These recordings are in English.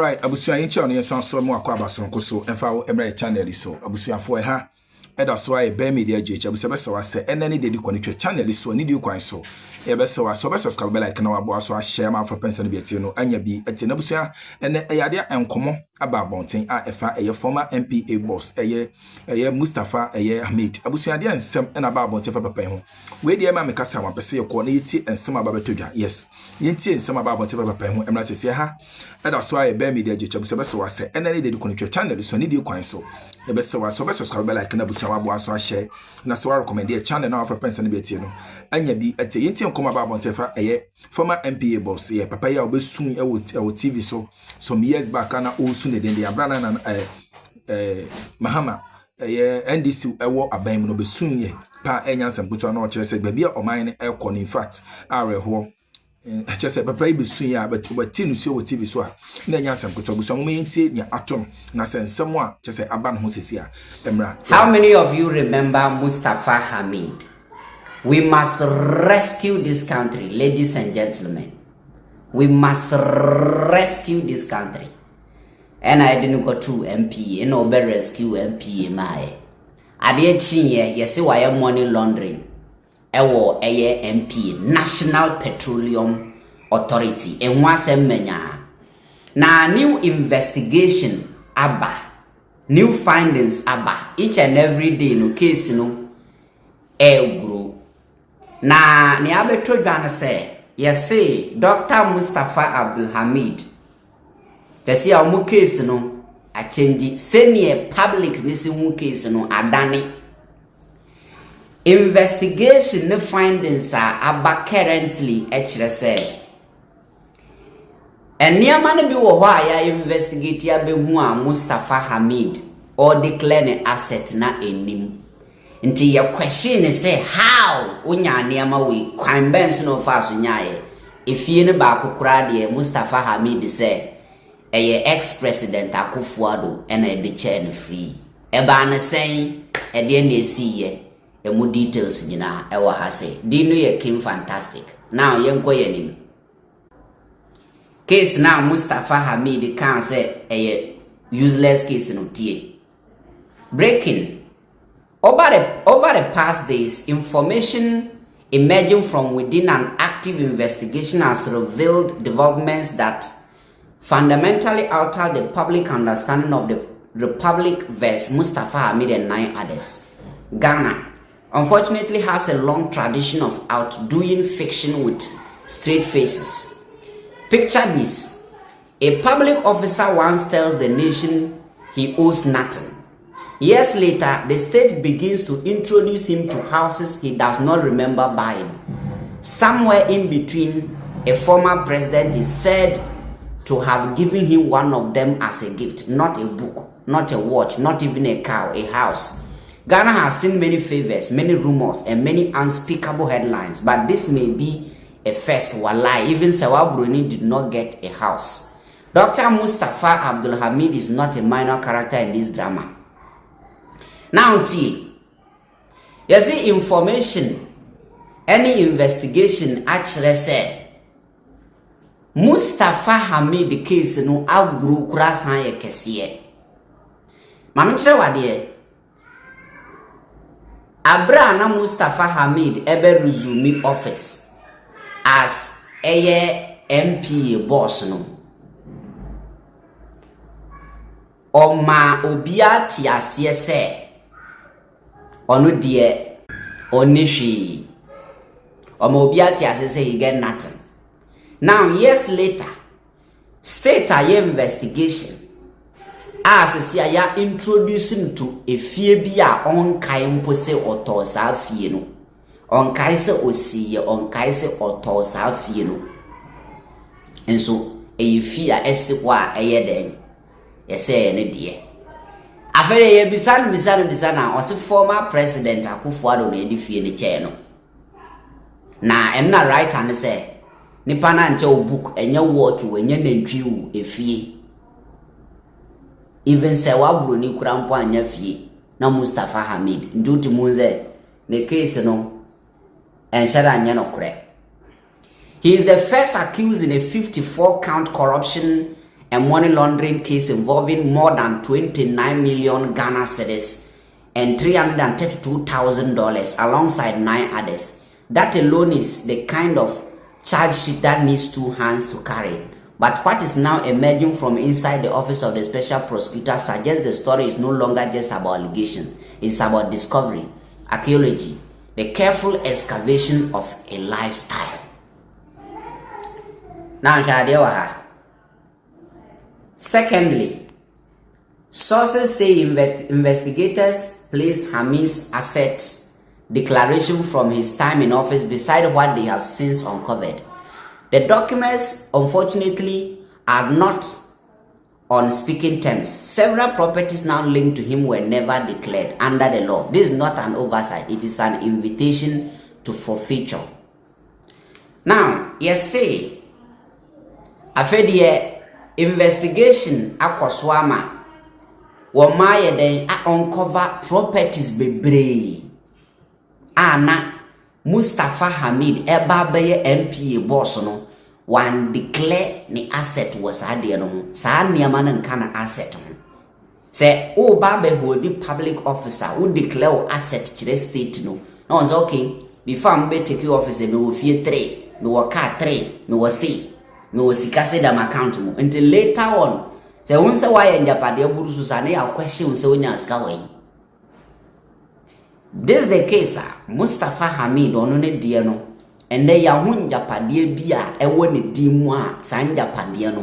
Alright, abusua incha on yensan so mu akwa basonko so emfa wo emre channel so abusua fo ha eda so aye be media jeje abusua be so ase enani de di konetwe channel so ni di kwan so e be so so be subscribe be like na wabo so share ma for person be tie no anya bi eti na abusua ene eyade enkomo aba bonten a efa eye former MPA boss eye Mustapha Hamid abusua de ensem na ba bonten fa papa ho we de ma meka sa wa pese ye ko na yiti ensem aba betodwa yes yenti ensem aba bonten fa papa ho emra sese ha eda so aye be media jeje abusua be so ase enani de di konetwe channel so ni di kwan so e be so be subscribe be like na abusua wabo so share na so recommend the channel na for person be tie no anya bi eti yenti enkomo aba bonten fa eye former MPA boss ye papa ya obesun e TV so some years back na osu ne den de abrana na Mahama NDC ewo aban mu no besun ye pa enyansam kuto na o kire se bia oman ne ekọ in fact areho chese papa besun ya but no so TV so a na enyansam kuto buso mo yenti nya atom na sensem a chese aba no ho sesi a emra. How many of you remember Mustapha Hamid? We must rescue this country, ladies and gentlemen. We must rescue this country. And I didn't go to MPA, no be rescue MPA my. Ade chinye yesi why money laundering. Ewo eye MPA, National Petroleum Authority. And once menya. Na new investigation aba. New findings aba. Each and every day no case no grow. Na ni abeto dwane se yesi Dr. Mustapha Hamid tesi a mu case no a change senior public ni si mu case no adane investigation ne findings are aba currently ekire se eniama ne bi wo ho a ya investigate ya behu a Mustapha Hamid or declare an asset na enim. Nti your question is say how unya niama we kwan benso no fa so nyae efie ne ba kokora de Mustapha Hamid say ex president Akufo-Addo and e de chair no free e ba na sen e de na esiye e mu details nyina e wa ha say di no ye kim fantastic now yenko yanim case now Mustapha Hamid can say useless case no tie breaking. Over the past days, information emerging from within an active investigation has revealed developments that fundamentally alter the public understanding of the Republic vs. Mustapha Hamid and 9 others. Ghana, unfortunately, has a long tradition of outdoing fiction with straight faces. Picture this. A public officer once tells the nation he owes nothing. Years later, the state begins to introduce him to houses he does not remember buying. Somewhere in between, a former president is said to have given him one of them as a gift, not a book, not a watch, not even a cow, a house. Ghana has seen many favors, many rumors, and many unspeakable headlines, but this may be a first. Wallahi, even Sawa Bruni did not get a house. Dr. Mustapha Hamid is not a minor character in this drama. Now, you see information, any investigation actually said Mustapha Hamid the case no agro kurasan ye kesiye. Mami chere wade Abra na Mustapha Hamid ebe resume office as MPA boss no. Oma obia tiasie se ono die onishi oma obia tiasie se he get nothing. Now years later, state investigation as ya introducing to a fie bia on kai mpose oto sa fie no on kai se osi on kai se oto sa fie no enso e fie a esikwa eyeden yese ne die afere ye bisana o se former president Akufo-Addo na edifie ne chair no na emna right and say nipa na nche book enye watch enye nantwi u efie even say wabro ni kura mpo anya fie na Mustapha Hamid nduti munze ne case no enshara anya no kure. He is the first accused in a 54 count corruption a money laundering case involving more than 29 million Ghana cedis and $332,000 alongside 9 others. That alone is the kind of charge sheet that needs 2 hands to carry. But what is now emerging from inside the office of the special prosecutor suggests the story is no longer just about allegations. It's about discovery, archaeology, the careful excavation of a lifestyle. Now, secondly, sources say investigators placed Hamid's asset declaration from his time in office beside what they have since uncovered. The documents, unfortunately, are not on speaking terms. Several properties now linked to him were never declared under the law. This is not an oversight. It is an invitation to forfeiture. Now, yes, say, after investigation akoswama womaye den uncover properties bebree ana Mustapha Hamid eba beye MPA boss no one declare ni asset was ade no sa niama no nka asset no say o ba be hold the public officer who declare o asset kire state no no say okay before am be take officer me wo fie 3 me wo car 3 me wo see me wo sika se dam account mo until later on say won say why njapade burusu sa na ya question say onya sika wai. This is the case, Mustapha Hamid onone die no ende ya hun japade bia ewo ne di mu a san japade no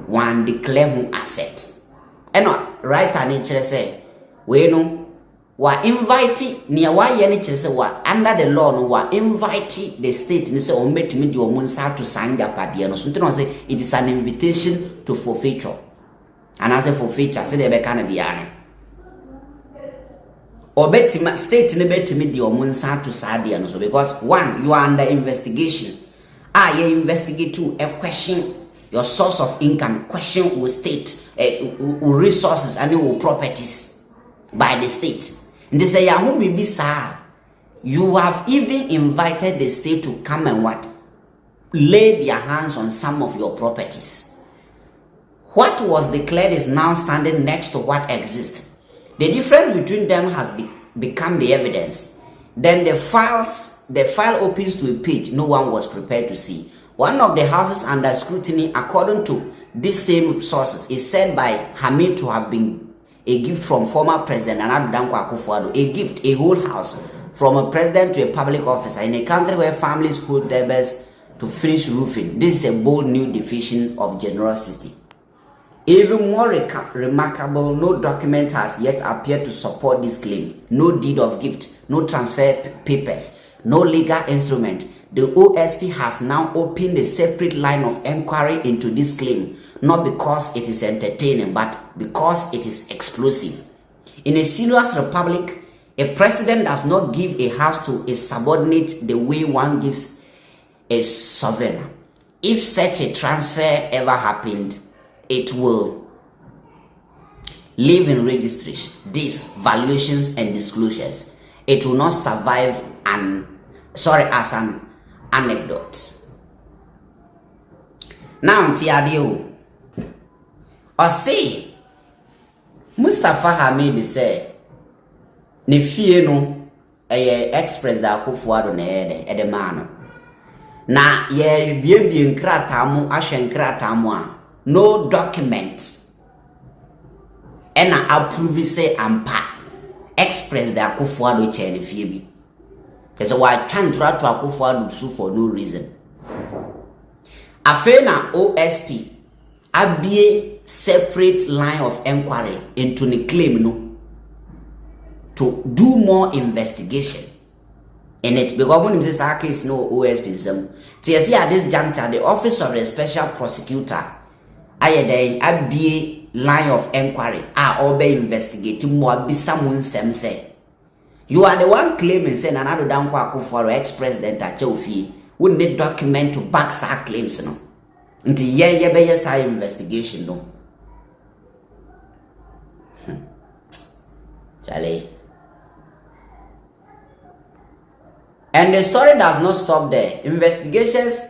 one declare who asset eno right and kire say we no wa invite near wa ye ne kire say wa under the law no wa invite the state ni say o metimi di o mun sa to san japade no so ntino say it is an invitation to forfeiture and as a forfeiture say dey be kana bia no obetima state ne betimi di omunsa to sadia no so because one you are under investigation you investigate to a question your source of income, question will state resources and your properties by the state and they say yahu bibi sir you have even invited the state to come and what lay their hands on some of your properties. What was declared is now standing next to what exists. The difference between them has become the evidence. Then the file opens to a page no one was prepared to see. One of the houses under scrutiny, according to these same sources, is said by Hamid to have been a gift from former President Nana Dankwa Akufo-Addo. A gift, a whole house, from a president to a public officer in a country where families hold their best to finish roofing. This is a bold new definition of generosity. Even more remarkable, no document has yet appeared to support this claim. No deed of gift, no transfer papers, no legal instrument. The OSP has now opened a separate line of inquiry into this claim, not because it is entertaining, but because it is explosive. In a serious republic, a president does not give a house to a subordinate the way one gives a sovereign. If such a transfer ever happened, it will live in registries, these valuations and disclosures. It will not survive as an anecdote. Now, Tiadio, or say, Mustapha Hamid say, ne fie no, express da Akufo-Addo na edemano. Na ye bien kratamu ashen kratamu a. No document and approve say ampa express the Akufo-Addo chain fie. That's why I can't try to Akufo-Addo for no reason. Afena OSP abie separate line of inquiry into the claim no to do more investigation in it because when this case no OSP some. See at this juncture the office of the special prosecutor ayede abie line of inquiry obe investigating more bisamun sem say you are the one claiming say Nana Dankwa Akufo-Addo ex-president Achofie would need document to back sa claims no until ye be yes investigation no Charlie. And the story does not stop there. Investigators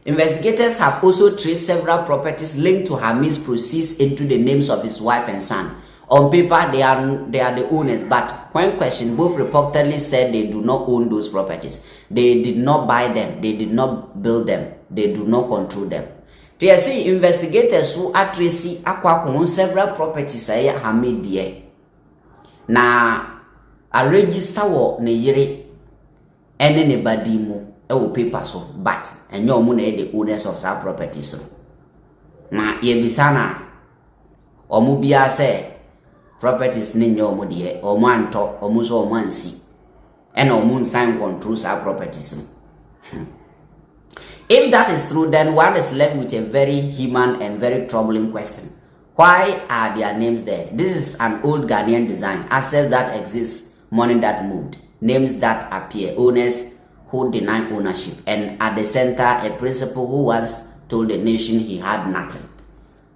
Investigators have also traced several properties linked to Hamid's proceeds into the names of his wife and son. On paper, they are the owners, but when questioned, both reportedly said they do not own those properties. They did not buy them. They did not build them. They do not control them. They say investigators who are tracing several properties Hamid die. Na a register wo ne yere ene ne badimu ewo paper so, but enye omu na the owners of that property so. Na yebisana omu bia say properties ni nye omu die, omu anto, omu so omu ansi. And omu sign control that properties. If that is true, then one is left with a very human and very troubling question. Why are their names there? This is an old Ghanaian design. Assets that exist, money that moved, names that appear, owners who deny ownership, and at the center, a principal who once told the nation he had nothing.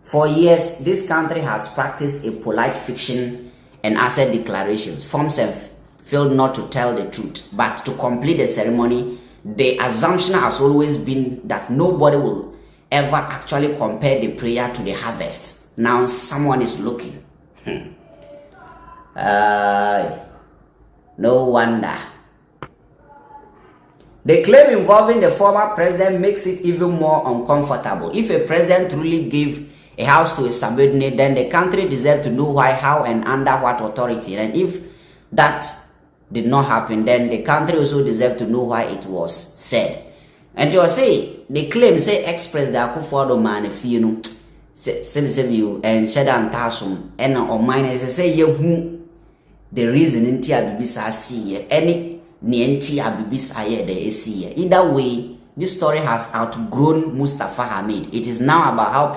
For years, this country has practiced a polite fiction and asset declarations, forms and failed not to tell the truth. But to complete the ceremony, the assumption has always been that nobody will ever actually compare the prayer to the harvest. Now someone is looking. No wonder. The claim involving the former president makes it even more uncomfortable. If a president truly gave a house to a subordinate, then the country deserves to know why, how, and under what authority. And if that did not happen, then the country also deserves to know why it was said. And to say, the claim say express the Akufo-Addo man if you know you and Shedan Tasum and on mine say you the reason in Tia Bibisa see any Nientia Bibisa the see. Either way, this story has outgrown Mustapha Hamid. It is now about how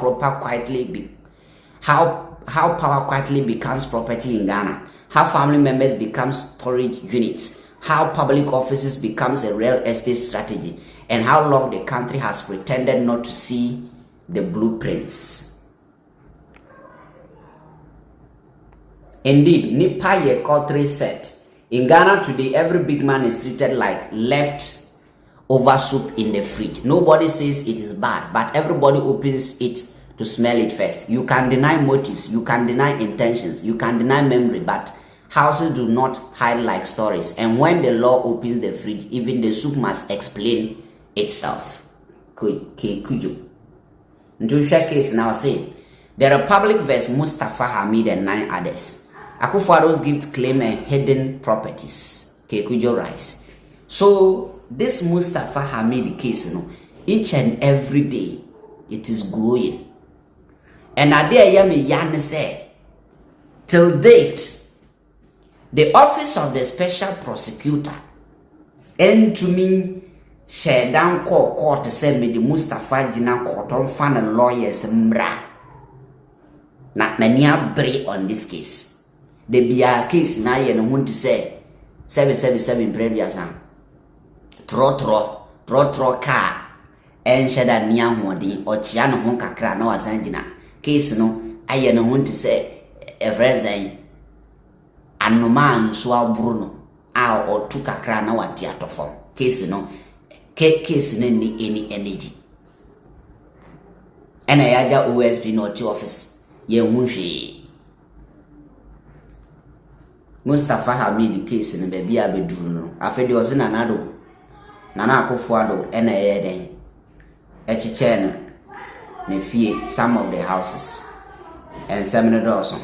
power quietly becomes property in Ghana, how family members become storage units, how public offices becomes a real estate strategy, and how long the country has pretended not to see the blueprints. Indeed, Nipa Ye Kotre said, in Ghana today, every big man is treated like leftover soup in the fridge. Nobody says it is bad, but everybody opens it to smell it first. You can deny motives, you can deny intentions, you can deny memory, but houses do not hide like stories. And when the law opens the fridge, even the soup must explain itself. Kujo. Into share case now say, the Republic vs. Mustapha Hamid and 9 others. Akufo-Addo's gift claim and hidden properties. Kujo rise. So this Mustapha Hamid case, each and every day it is growing. And Ade Yami Yan say, till date, the office of the special prosecutor and to me share down court to send me the Mustapha Jina court on fan lawyers mra. Not many break on this case. The BR case na ye no want to say 777 previous tro car and shada nia hodi or chia no ho kakra na wasan gina case no aye no want to say a friend anoma nso aburu no a or tu kakra na wati atofom case no case no ni any energy and ayaja OSP no ti office ye hunhwe Mustapha Hamid case in the baby abedru. Afedi was in anado. Nana Akufo-Addo ena yeden. Echichen ne fie some of the houses and seminar also.